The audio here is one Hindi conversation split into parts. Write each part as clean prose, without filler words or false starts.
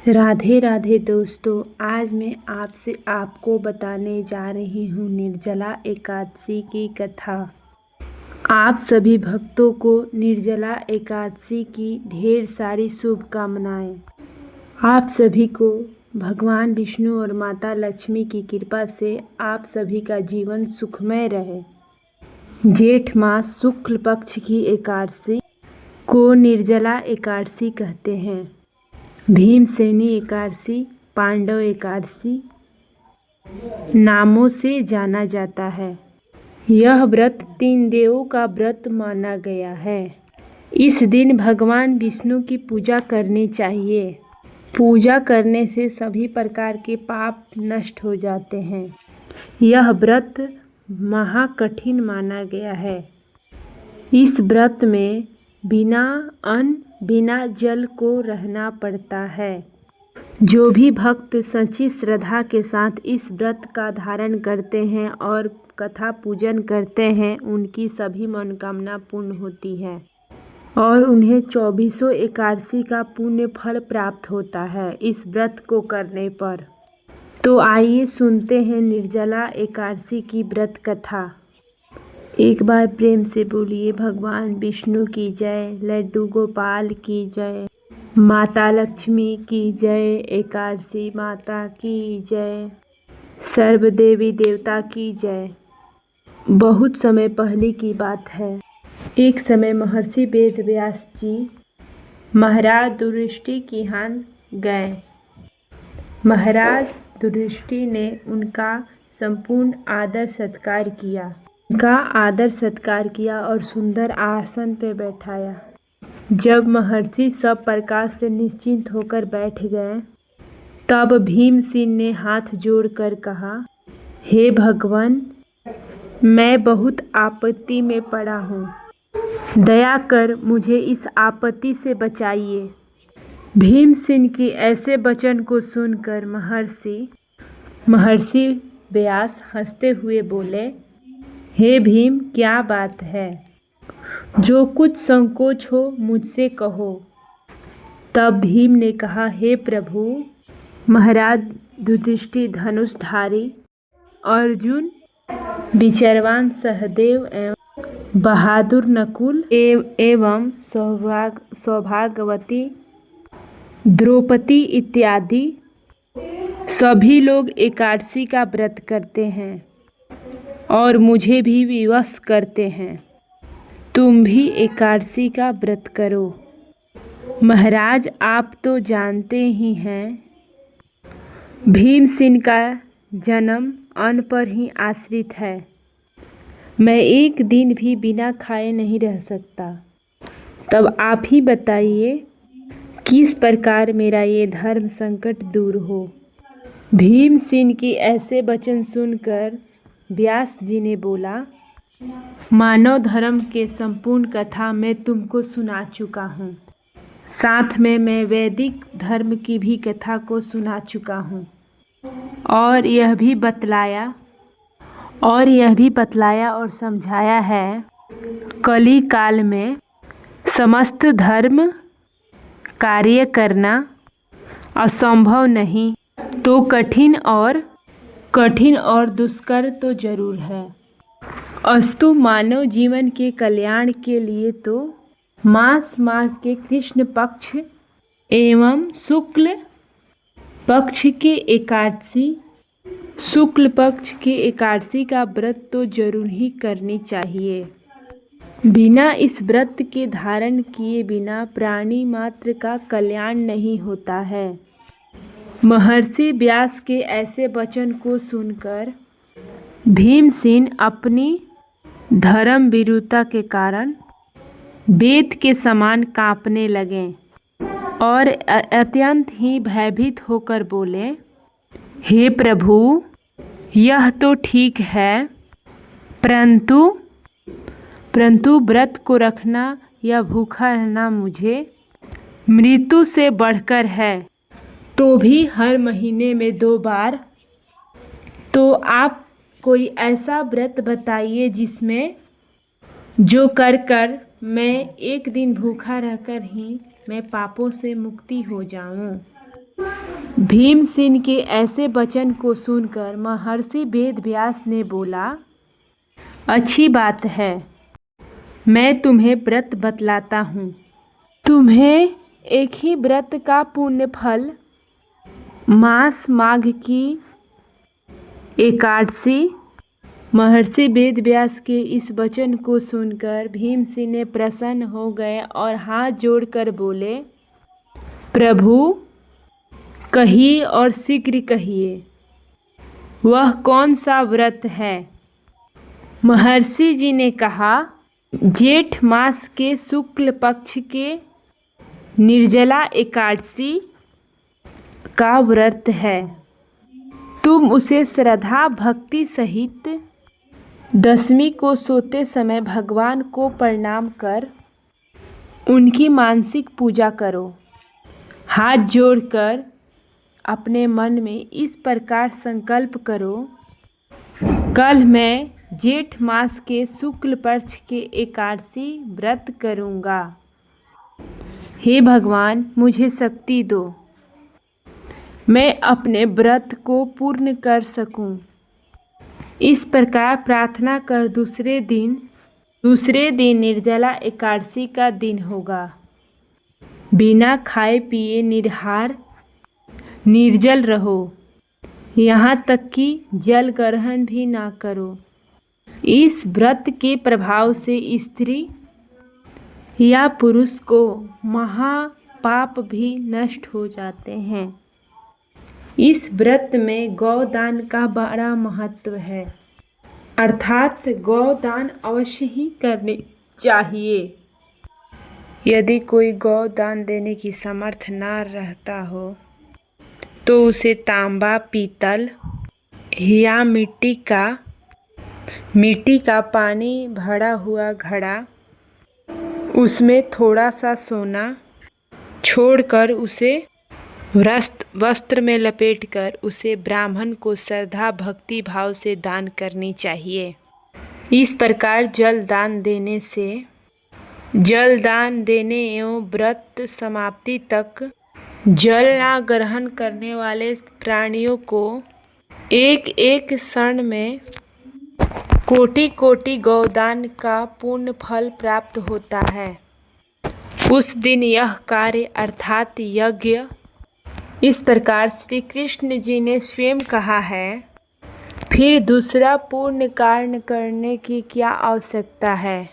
राधे राधे दोस्तों, आज मैं आपको बताने जा रही हूँ निर्जला एकादशी की कथा। आप सभी भक्तों को निर्जला एकादशी की ढेर सारी शुभकामनाएं। आप सभी को भगवान विष्णु और माता लक्ष्मी की कृपा से आप सभी का जीवन सुखमय रहे। जेठ मास शुक्ल पक्ष की एकादशी को निर्जला एकादशी कहते हैं। भीमसेनी एकादशी, पांडव एकादशी नामों से जाना जाता है। यह व्रत 3 देवों का व्रत माना गया है। इस दिन भगवान विष्णु की पूजा करनी चाहिए। पूजा करने से सभी प्रकार के पाप नष्ट हो जाते हैं। यह व्रत महाकठिन माना गया है। इस व्रत में बिना अन्न बिना जल को रहना पड़ता है। जो भी भक्त सच्ची श्रद्धा के साथ इस व्रत का धारण करते हैं और कथा पूजन करते हैं, उनकी सभी मनोकामना पूर्ण होती है और उन्हें 24 एकादशी का पुण्य फल प्राप्त होता है इस व्रत को करने पर। तो आइए सुनते हैं निर्जला एकादशी की व्रत कथा। एक बार प्रेम से बोलिए भगवान विष्णु की जय, लड्डू गोपाल की जय, माता लक्ष्मी की जय, एकादशी माता की जय, सर्व देवी देवता की जय। बहुत समय पहले की बात है। एक समय महर्षि वेद व्यास जी महाराज दुर्ष्टि के यहाँ गए। महाराज दुर्ष्टि ने उनका संपूर्ण आदर सत्कार किया। और सुंदर आसन पर बैठाया। जब महर्षि सब प्रकार से निश्चिंत होकर बैठ गए, तब भीमसेन ने हाथ जोड़कर कहा, हे भगवान, मैं बहुत आपत्ति में पड़ा हूँ। दया कर मुझे इस आपत्ति से बचाइए। भीमसेन के ऐसे वचन को सुनकर महर्षि व्यास हंसते हुए बोले, हे भीम, क्या बात है? जो कुछ संकोच हो मुझसे कहो। तब भीम ने कहा, हे प्रभु, महाराज युधिष्ठिर धनुषधारी, अर्जुन विचारवान सहदेव एवं बहादुर नकुल एवं सौभाग्यवती द्रौपदी इत्यादि सभी लोग एकादशी का व्रत करते हैं और मुझे भी विवश करते हैं। तुम भी एकादशी का व्रत करो। महाराज, आप तो जानते ही हैं, भीमसेन का जन्म अन्न पर ही आश्रित है। मैं एक दिन भी बिना खाए नहीं रह सकता। तब आप ही बताइए, किस प्रकार मेरा ये धर्म संकट दूर हो। भीमसेन की ऐसे वचन सुनकर व्यास जी ने बोला, मानव धर्म के संपूर्ण कथा मैं तुमको सुना चुका हूँ। साथ में मैं वैदिक धर्म की भी कथा को सुना चुका हूँ और यह भी बतलाया और समझाया है, कली काल में समस्त धर्म कार्य करना असंभव नहीं, तो कठिन और दुष्कर तो जरूर है। अस्तु मानव जीवन के कल्याण के लिए तो मास माह के कृष्ण पक्ष एवं शुक्ल पक्ष के एकादशी का व्रत तो जरूर ही करनी चाहिए। बिना इस व्रत के धारण किए बिना प्राणी मात्र का कल्याण नहीं होता है। महर्षि व्यास के ऐसे वचन को सुनकर भीमसेन अपनी धर्म वीरता के कारण वेद के समान कांपने लगे और अत्यंत ही भयभीत होकर बोले, हे प्रभु, यह तो ठीक है, परंतु व्रत को रखना या भूखा रहना मुझे मृत्यु से बढ़कर है, तो भी हर महीने में 2 बार। तो आप कोई ऐसा व्रत बताइए जिसमें जो कर मैं एक दिन भूखा रहकर ही मैं पापों से मुक्ति हो जाऊं। भीमसेन के ऐसे वचन को सुनकर महर्षि वेदव्यास ने बोला, अच्छी बात है, मैं तुम्हें व्रत बतलाता हूँ। तुम्हें एक ही व्रत का पुण्य फल मास माघ की एकादशी। महर्षि वेदव्यास के इस वचन को सुनकर भीमसेन प्रसन्न हो गए और हाथ जोड़कर बोले, प्रभु कहिए और शीघ्र कहिए, वह कौन सा व्रत है? महर्षि जी ने कहा, जेठ मास के शुक्ल पक्ष के निर्जला एकादशी का व्रत है। तुम उसे श्रद्धा भक्ति सहित दशमी को सोते समय भगवान को प्रणाम कर उनकी मानसिक पूजा करो। हाथ जोड़कर अपने मन में इस प्रकार संकल्प करो, कल मैं जेठ मास के शुक्ल पक्ष के एकादशी व्रत करूँगा। हे भगवान, मुझे शक्ति दो, मैं अपने व्रत को पूर्ण कर सकूं। इस प्रकार प्रार्थना कर दूसरे दिन निर्जला एकादशी का दिन होगा। बिना खाए पिए निराहार निर्जल रहो, यहाँ तक कि जल ग्रहण भी ना करो। इस व्रत के प्रभाव से स्त्री या पुरुष को महापाप भी नष्ट हो जाते हैं। इस व्रत में गौदान का बड़ा महत्व है, अर्थात गौदान अवश्य ही करने चाहिए। यदि कोई गौदान देने की समर्थ ना रहता हो तो उसे तांबा, पीतल या मिट्टी का पानी भरा हुआ घड़ा, उसमें थोड़ा सा सोना छोड़कर उसे वस्त्र में लपेटकर उसे ब्राह्मण को श्रद्धा भक्ति भाव से दान करनी चाहिए। इस प्रकार जल दान देने एवं व्रत समाप्ति तक जल ना ग्रहण करने वाले प्राणियों को एक एक क्षण में कोटि गौदान का पूर्ण फल प्राप्त होता है। उस दिन यह कार्य अर्थात यज्ञ इस प्रकार श्री कृष्ण जी ने स्वयं कहा है। फिर दूसरा पूर्ण कार्य करने की क्या आवश्यकता है?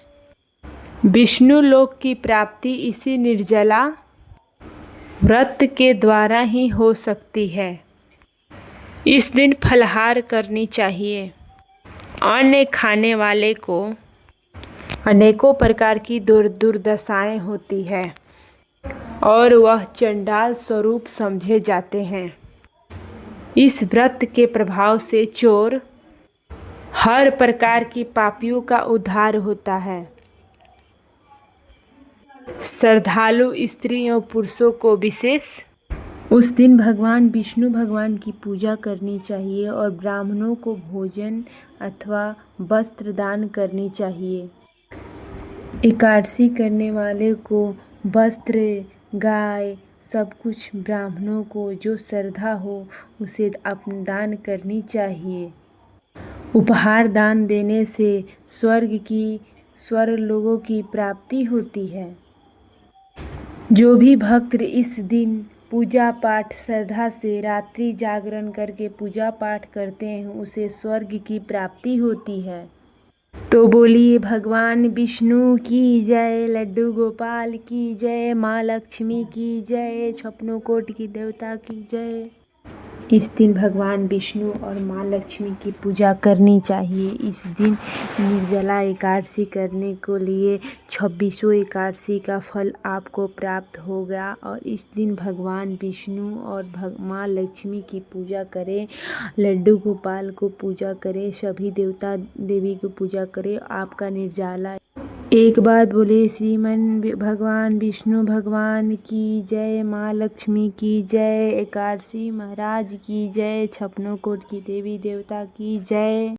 विष्णु लोक की प्राप्ति इसी निर्जला व्रत के द्वारा ही हो सकती है। इस दिन फलाहार करनी चाहिए। अन्न खाने वाले को अनेकों प्रकार की दुर्दशाएं होती है और वह चंडाल स्वरूप समझे जाते हैं। इस व्रत के प्रभाव से चोर हर प्रकार की पापियों का उद्धार होता है। श्रद्धालु स्त्रियों पुरुषों को विशेष उस दिन भगवान विष्णु भगवान की पूजा करनी चाहिए और ब्राह्मणों को भोजन अथवा वस्त्र दान करनी चाहिए। एकादशी करने वाले को वस्त्र, गाय, सब कुछ ब्राह्मणों को जो श्रद्धा हो उसे दान करनी चाहिए। उपहार दान देने से स्वर्ग लोगों की प्राप्ति होती है। जो भी भक्त इस दिन पूजा पाठ श्रद्धा से रात्रि जागरण करके पूजा पाठ करते हैं उसे स्वर्ग की प्राप्ति होती है। तो बोलिए भगवान विष्णु की जय, लड्डू गोपाल की जय, माँ लक्ष्मी की जय, छप्पनों कोटि की देवता की जय। इस दिन भगवान विष्णु और माँ लक्ष्मी की पूजा करनी चाहिए। इस दिन निर्जला एकादशी करने को लिए 26 एकादशी का फल आपको प्राप्त होगा। और इस दिन भगवान विष्णु और माँ लक्ष्मी की पूजा करें, लड्डू गोपाल को पूजा करें, सभी देवता देवी को पूजा करें। आपका निर्जला एक बार बोले श्रीमन भगवान विष्णु भगवान की जय, माँ लक्ष्मी की जय, एकादशी महाराज की जय, छप्पनों कोटि की देवी देवता की जय।